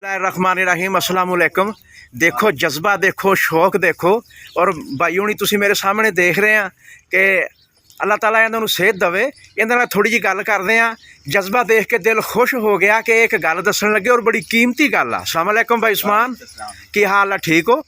रहमान अस्सलाम वालेकुम। देखो जज्बा देखो, शौक देखो। और भाई हुणी तुसीं मेरे सामने देख रहे हैं कि अल्लाह ताला इन्हां नूं सेहत देवे। इन्हां नाल थोड़ी जी गल करदे आ। जज्बा देख के दिल खुश हो गया कि एक गल दस्सण लगे और बड़ी कीमती गल आ। अस्सलाम वालेकुम भाई उस्मान, की हाल है? ठीक हो?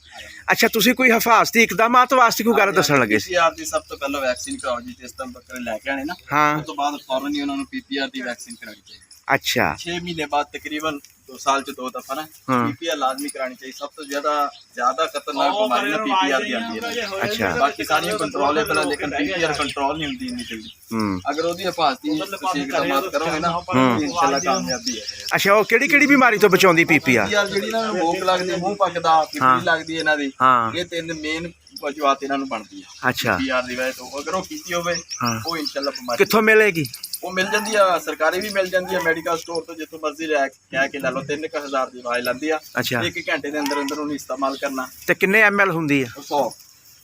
अच्छा, तुसीं कोई हिफाजती इकदामात वास्ते कोई गल दस्सण लगे सी? सब तो पहले वैक्सीन कराओ जी, जिस तरह बकरे लैके आने ना, हाँ। उस तो बाद फौरन ही उन्होंने पीपीआर दी वैक्सीन करानी चाहिए। अच्छा, 6 महीने बाद तकरीबन 2 साल च 2 दफा ना हाँ। पीपीआर लाजमी करानी चाहिए। सब तो ज्यादा खतरनाक बीमारी ना पीपीआर दी आती है। अच्छा। बाकी सारी कंट्रोल है पहले, लेकिन पीपीआर कंट्रोल नहीं होती इतनी जल्दी। अगर ओदी हिफाजती तुसीं इकदामात करोगे ना, इंशाल्लाह कामयाबी है। अच्छा, वो केड़ी बीमारी तो बचाउंदी पीपीआर? पीपीआर जेहड़ी ना भूख लगदी, मुंह पकदा, पिपली लगदी है इन्हां दी, हाँ। ये तीन मेन वजूहात इन्हां नूं बनदी है। अच्छा। पीपीआर दी वजह तो अगर वो कीती होवे वो इंशाल्लाह बीमारी कित्थों मिलेगी? वो मिल जाती है, सरकारी भी मिल जाती है, मेडिकल स्टोर तो जितों मर्जी कह के लै लो। 3000 की दवाई लैंदी है। अच्छा। 1 घंटे के अंदर अंदर उन्हें इस्तेमाल करना। ते किन्ने ml हुंदी है? 100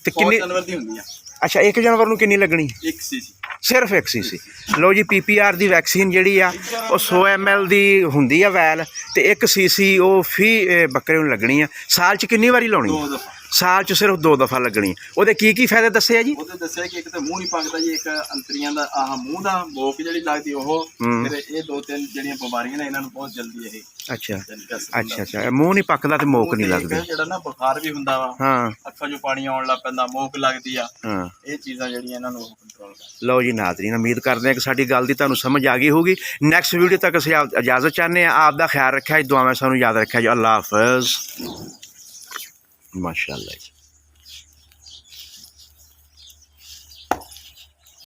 ते किन्नी जानवर दी हुंदी है। अच्छा, एक जानवर नूं किन्नी लगनी? 1 सीसी, सिर्फ 1 सीसी। लो जी, पीपीआर दी वैक्सीन जिहड़ी आ वो 100 ml दी हुंदी आ वैल, ते 1 सीसी वो फी बकरे नूं लगनी आ। साल च किन्नी वारी लाउणी? 2 दफा। साल च सिर्फ 2 दफा लगनी। ओहदे की फायदे दस्से आ जी? ਉਹਦੇ ਦੱਸਿਆ ਕਿ ਇੱਕ ਤਾਂ ਮੂੰਹ ਨਹੀਂ ਪੱਕਦਾ ਜੀ, ਇੱਕ ਅੰਤਰੀਆਂ ਦਾ ਆਹ ਮੂੰਹ ਦਾ ਮੋਕ ਜਿਹੜੀ ਲੱਗਦੀ ਉਹ, ਫਿਰ ਇਹ 2-3 ਜਿਹੜੀਆਂ ਬਿਮਾਰੀਆਂ ਨੇ ਇਹਨਾਂ ਨੂੰ ਬਹੁਤ ਜਲਦੀ ਇਹ अच्छा अच्छा अच्छा, मूँह नहीं पकदा ते मोक नहीं लगदी। ਜਿਹੜਾ ਨਾ ਬੁਖਾਰ ਵੀ ਹੁੰਦਾ ਵਾ, हाँ ਅੱਖਾਂ 'ਚੋਂ ਪਾਣੀ ਆਉਣ ਲੱਗ ਪੈਂਦਾ, ਮੋਕ ਲੱਗਦੀ ਆ, हाँ। ਇਹ ਚੀਜ਼ਾਂ ਜਿਹੜੀਆਂ ਇਹਨਾਂ ਨੂੰ ਕੰਟਰੋਲ ਕਰ। लो जी नाज़रीन, उम्मीद करते हैं कि साडी गल दी तुहानूं समझ आ गई होगी। नैक्सट वीडियो तक असीं इजाज़त चाहते हैं। आप दा ख्याल रखा जी, दुआवां सानूं याद रखा जी। अल्लाह हाफिज़। माशाअल्लाह जी।